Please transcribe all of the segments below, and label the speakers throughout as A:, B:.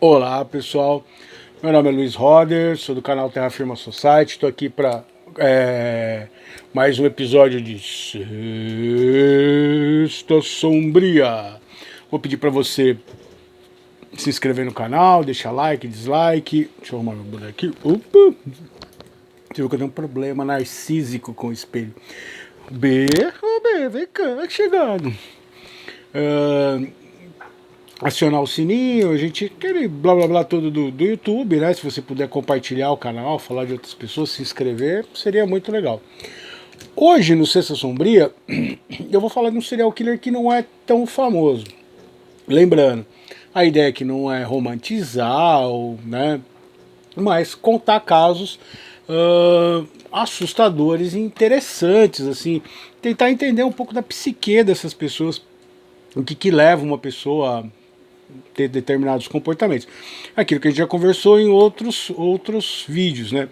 A: Olá pessoal, meu nome é Luiz Roder, sou do canal Terra Firma Society, estou aqui para mais um episódio de Sexta Sombria. Vou pedir para você se inscrever no canal, deixar like, dislike. Deixa eu arrumar meu boneco aqui. Opa! Você viu que eu tenho um problema narcísico com o espelho. B, vem cá, chegando. Acionar o sininho, a gente aquele blá blá blá todo do YouTube, né? Se você puder compartilhar o canal, falar de outras pessoas, se inscrever, seria muito legal. Hoje, no Sexta Sombria, eu vou falar de um serial killer que não é tão famoso. Lembrando, a ideia aqui não é romantizar, né? Mas contar casos assustadores e interessantes, assim, tentar entender um pouco da psique dessas pessoas, o que leva uma pessoa ter determinados comportamentos. Aquilo que a gente já conversou em outros vídeos, né?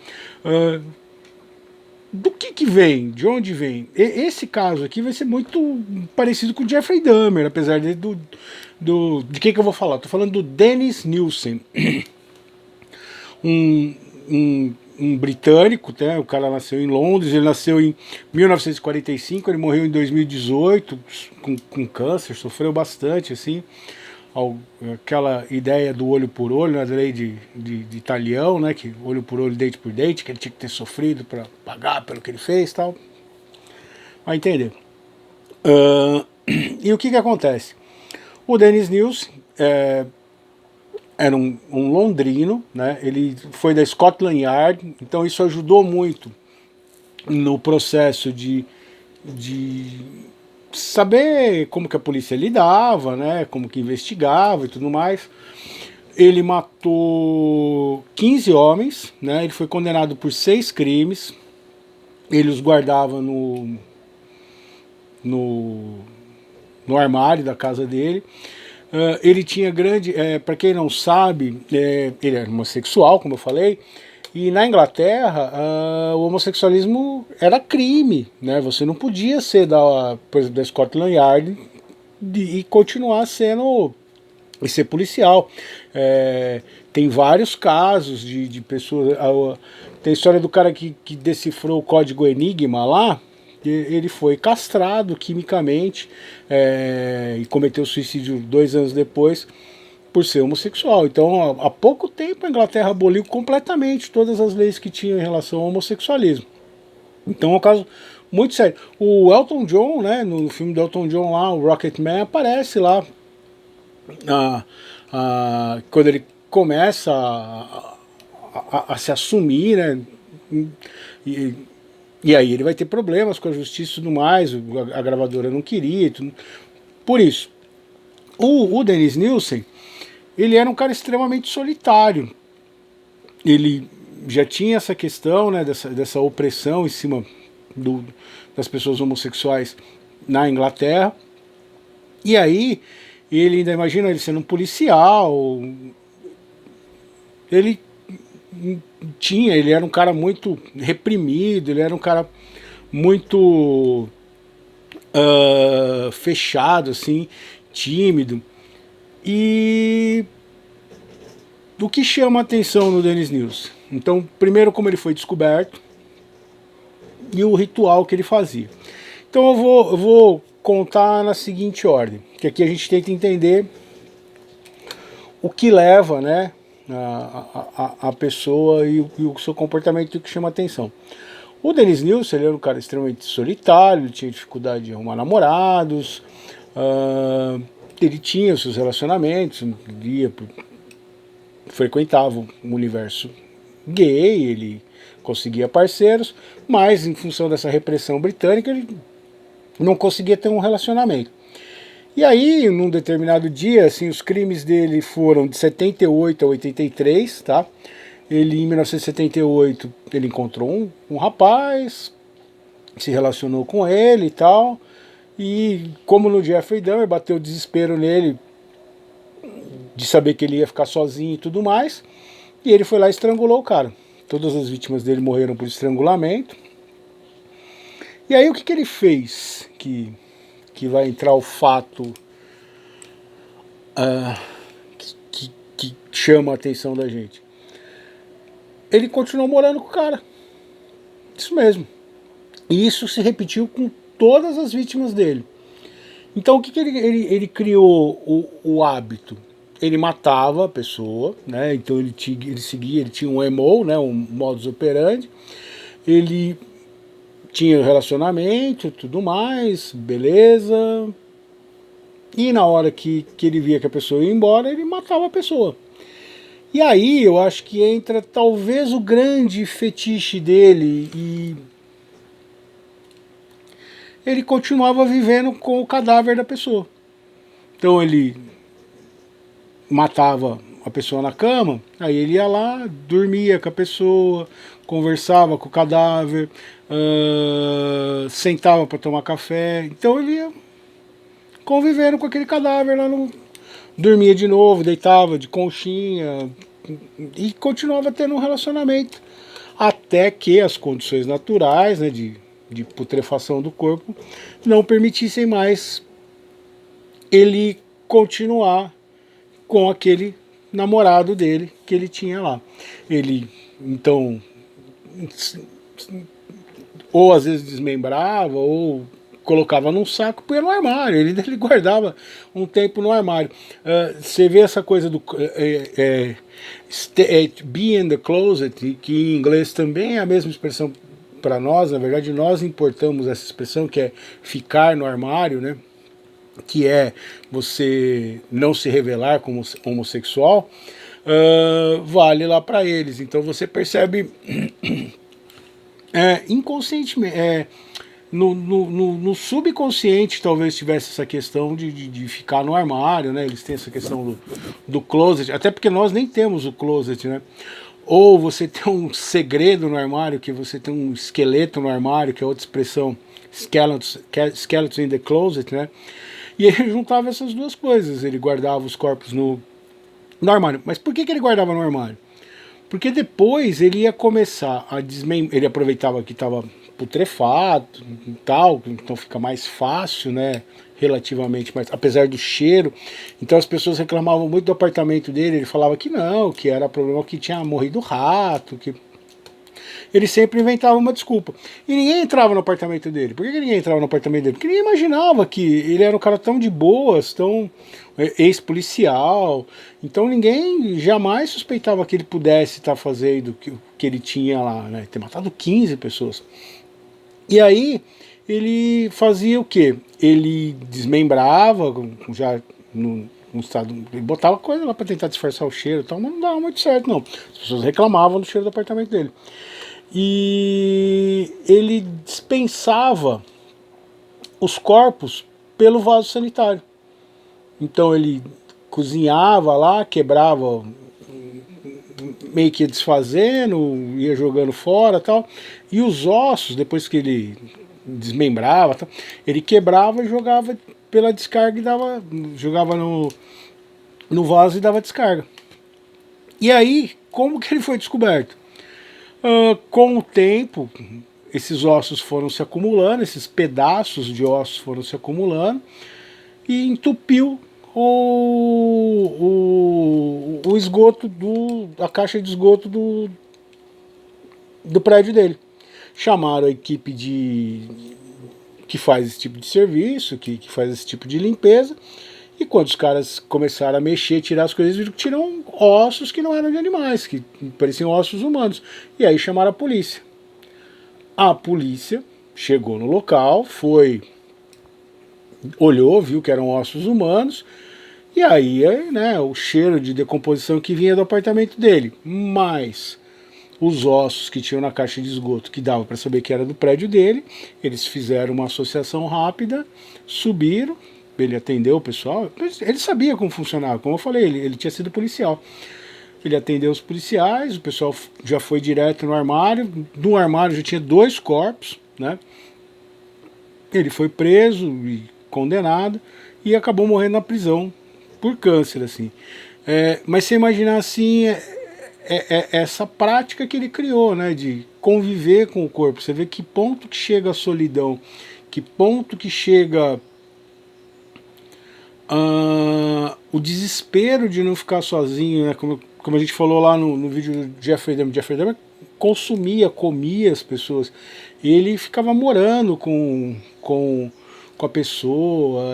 A: Do que vem? De onde vem? Esse caso aqui vai ser muito parecido com o Jeffrey Dahmer, apesar de quem que eu vou falar? Estou falando do Dennis Nielsen, um, um britânico, né? O cara nasceu em Londres, ele nasceu em 1945, ele morreu em 2018 com câncer, sofreu bastante, assim. Aquela ideia do olho por olho, né, da lei de Italião, né, que olho por olho, dente por dente, que ele tinha que ter sofrido para pagar pelo que ele fez e tal. Vai entender. E o que acontece? O Dennis News era um londrino, né, ele foi da Scotland Yard, então isso ajudou muito no processo de saber como que a polícia lidava, né, como que investigava e tudo mais. Ele matou 15 homens, né? Ele foi condenado por 6 crimes. Ele os guardava no, no armário da casa dele. Ele tinha grande. Para quem não sabe, ele era homossexual, como eu falei. E na Inglaterra, o homossexualismo era crime, né? Você não podia ser por exemplo, da Scotland Yard e continuar sendo e ser policial. Tem vários casos de pessoas. Tem a história do cara que decifrou o código Enigma lá. Ele foi castrado quimicamente e cometeu suicídio 2 anos depois por ser homossexual. Então, há pouco tempo a Inglaterra aboliu completamente todas as leis que tinham em relação ao homossexualismo. Então é um caso muito sério. O Elton John, né, no filme do Elton John lá, o Rocketman, aparece lá quando ele começa a se assumir, né? E, e aí ele vai ter problemas com a justiça e tudo mais, a gravadora não queria. Tudo. Por isso, o Dennis Nielsen, ele era um cara extremamente solitário. Ele já tinha essa questão, né, dessa opressão em cima das pessoas homossexuais na Inglaterra. E aí, ele ainda imagina ele sendo um policial, ele ele era um cara muito reprimido, ele era um cara muito fechado, assim, tímido. E o que chama a atenção no Dennis News? Então, primeiro como ele foi descoberto e o ritual que ele fazia. Então eu vou contar na seguinte ordem, que aqui a gente tenta entender o que leva, né, a pessoa e o seu comportamento que chama atenção. O Dennis Nielsen, ele era um cara extremamente solitário, ele tinha dificuldade de arrumar namorados, ele tinha os seus relacionamentos, frequentava o universo gay, ele conseguia parceiros, mas em função dessa repressão britânica ele não conseguia ter um relacionamento. E aí, num determinado dia, assim, os crimes dele foram de 78 a 83, tá? Ele, em 1978, ele encontrou um rapaz, se relacionou com ele e tal, e como no Jeffrey Dahmer, bateu o desespero nele de saber que ele ia ficar sozinho e tudo mais, e ele foi lá e estrangulou o cara. Todas as vítimas dele morreram por estrangulamento. E aí o que ele fez? Que vai entrar o fato que chama a atenção da gente. Ele continuou morando com o cara. Isso mesmo. E isso se repetiu com todas as vítimas dele. Então o que, que ele criou o hábito? Ele matava a pessoa, né? Então ele seguia, ele tinha um MO, né? Um modus operandi. Ele tinha relacionamento, tudo mais, beleza. E na hora que ele via que a pessoa ia embora, ele matava a pessoa. E aí eu acho que entra talvez o grande fetiche dele, e ele continuava vivendo com o cadáver da pessoa. Então ele matava a pessoa na cama, aí ele ia lá, dormia com a pessoa, conversava com o cadáver, sentava para tomar café. Então ele ia convivendo com aquele cadáver lá no... Dormia de novo, deitava de conchinha e continuava tendo um relacionamento. Até que as condições naturais, né, de putrefação do corpo não permitissem mais ele continuar com aquele namorado dele que ele tinha lá. Ele, então, ou às vezes desmembrava, ou colocava num saco, punha no armário. Ele guardava um tempo no armário. Você vê essa coisa do be in the closet, que em inglês também é a mesma expressão para nós. Na verdade, nós importamos essa expressão, que é ficar no armário, né? Que é você não se revelar como homossexual, vale lá para eles. Então você percebe inconscientemente, no subconsciente talvez tivesse essa questão de ficar no armário, né? Eles têm essa questão do closet, até porque nós nem temos o closet, né? Ou você tem um segredo no armário, que você tem um esqueleto no armário, que é outra expressão, skeleton in the closet, né? E ele juntava essas duas coisas, ele guardava os corpos no armário. Mas por que ele guardava no armário? Porque depois ele ia começar a desmembrar, ele aproveitava que estava putrefato e tal, então fica mais fácil, né, relativamente, mas apesar do cheiro. Então as pessoas reclamavam muito do apartamento dele, ele falava que não, que era problema que tinha morrido rato, que ele sempre inventava uma desculpa. E ninguém entrava no apartamento dele. Por que ninguém entrava no apartamento dele? Porque ninguém imaginava que ele era um cara tão de boas, tão ex-policial. Então ninguém jamais suspeitava que ele pudesse estar fazendo o que ele tinha lá, né? Ter matado 15 pessoas. E aí ele fazia o quê? Ele desmembrava, já no estado, ele botava coisa lá para tentar disfarçar o cheiro e tal, mas não dava muito certo não. As pessoas reclamavam do cheiro do apartamento dele. E ele dispensava os corpos pelo vaso sanitário. Então ele cozinhava lá, quebrava, meio que ia desfazendo, ia jogando fora tal. E os ossos, depois que ele desmembrava, tal, ele quebrava e jogava pela descarga e dava, jogava no vaso e dava descarga. E aí, como que ele foi descoberto? Com o tempo, esses ossos foram se acumulando, esses pedaços de ossos foram se acumulando e entupiu o esgoto, a caixa de esgoto do prédio dele. Chamaram a equipe que faz esse tipo de serviço, que faz esse tipo de limpeza, e quando os caras começaram a mexer, tirar as coisas, viram que tiram ossos que não eram de animais, que pareciam ossos humanos. E aí chamaram a polícia. A polícia chegou no local, olhou, viu que eram ossos humanos, e aí, né, o cheiro de decomposição que vinha do apartamento dele, mais os ossos que tinham na caixa de esgoto, que dava para saber que era do prédio dele, eles fizeram uma associação rápida, subiram, ele atendeu o pessoal, ele sabia como funcionava, como eu falei, ele tinha sido policial. Ele atendeu os policiais, o pessoal já foi direto no armário, já tinha 2 corpos, né? Ele foi preso e condenado e acabou morrendo na prisão por câncer, assim. Mas você imaginar assim, essa prática que ele criou, né, de conviver com o corpo. Você vê que ponto que chega a solidão, que ponto que chega o desespero de não ficar sozinho, né? Como a gente falou lá no vídeo do Jeffrey Dahmer consumia, comia as pessoas. Ele ficava morando com a pessoa,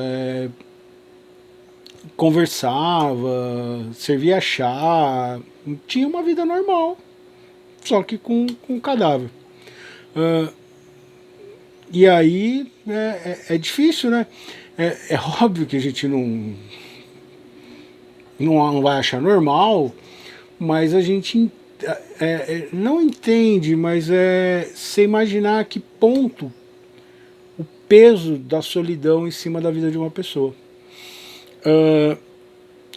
A: conversava, servia chá, tinha uma vida normal, só que com cadáver. E aí é difícil, né? É óbvio que a gente não vai achar normal, mas a gente não entende, mas você imaginar a que ponto o peso da solidão em cima da vida de uma pessoa.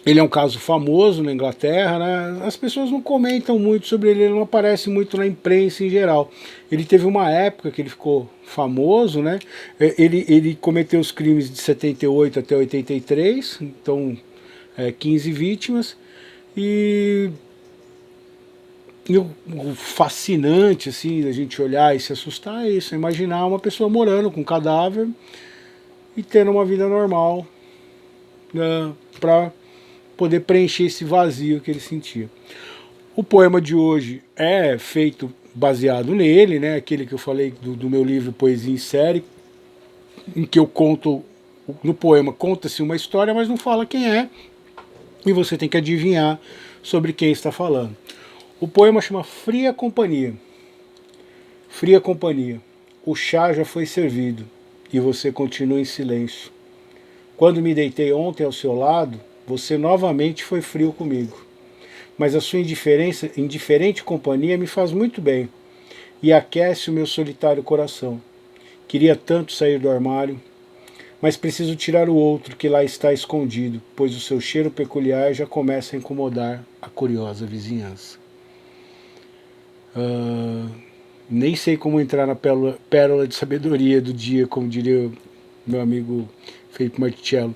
A: Ele é um caso famoso na Inglaterra, né? As pessoas não comentam muito sobre ele, ele não aparece muito na imprensa em geral. Ele teve uma época que ele ficou famoso, né? Ele cometeu os crimes de 78 até 83, então 15 vítimas, e o fascinante assim da gente olhar e se assustar é isso, é imaginar uma pessoa morando com um cadáver e tendo uma vida normal, né, para poder preencher esse vazio que ele sentia. O poema de hoje é feito baseado nele, né, aquele que eu falei do meu livro Poesia em Série, em que eu conto, no poema conta-se uma história, mas não fala quem é, e você tem que adivinhar sobre quem está falando. O poema chama Fria Companhia. Fria companhia, o chá já foi servido e você continua em silêncio. Quando me deitei ontem ao seu lado, você novamente foi frio comigo. Mas a sua indiferente companhia me faz muito bem e aquece o meu solitário coração. Queria tanto sair do armário, mas preciso tirar o outro que lá está escondido, pois o seu cheiro peculiar já começa a incomodar a curiosa vizinhança. Nem sei como entrar na pérola de sabedoria do dia, como diria meu amigo Felipe Marticello.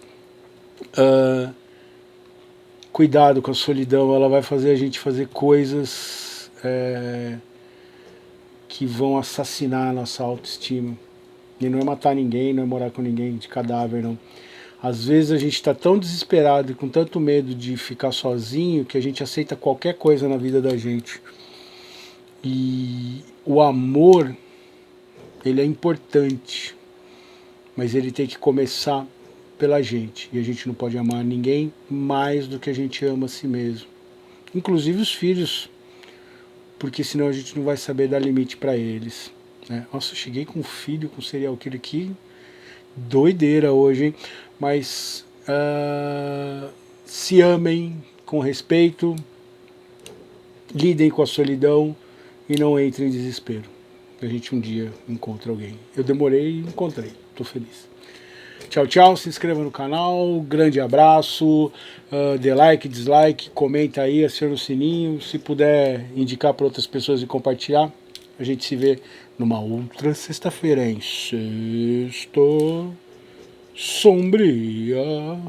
A: Cuidado com a solidão, ela vai fazer a gente fazer coisas que vão assassinar a nossa autoestima. E não é matar ninguém, não é morar com ninguém de cadáver, não. Às vezes a gente está tão desesperado e com tanto medo de ficar sozinho que a gente aceita qualquer coisa na vida da gente. E o amor, ele é importante, mas ele tem que começar pela gente. E a gente não pode amar ninguém mais do que a gente ama a si mesmo. Inclusive os filhos, porque senão a gente não vai saber dar limite para eles. Né? Nossa, eu cheguei com um filho, com serial killer aqui, doideira hoje, hein? Mas se amem com respeito, lidem com a solidão e não entrem em desespero. A gente um dia encontra alguém. Eu demorei e encontrei. Estou feliz. Tchau, tchau. Se inscreva no canal. Grande abraço. Dê like, dislike, comenta aí, aciona o sininho. Se puder indicar para outras pessoas e compartilhar. A gente se vê numa outra sexta-feira, hein? Sexta Sombria.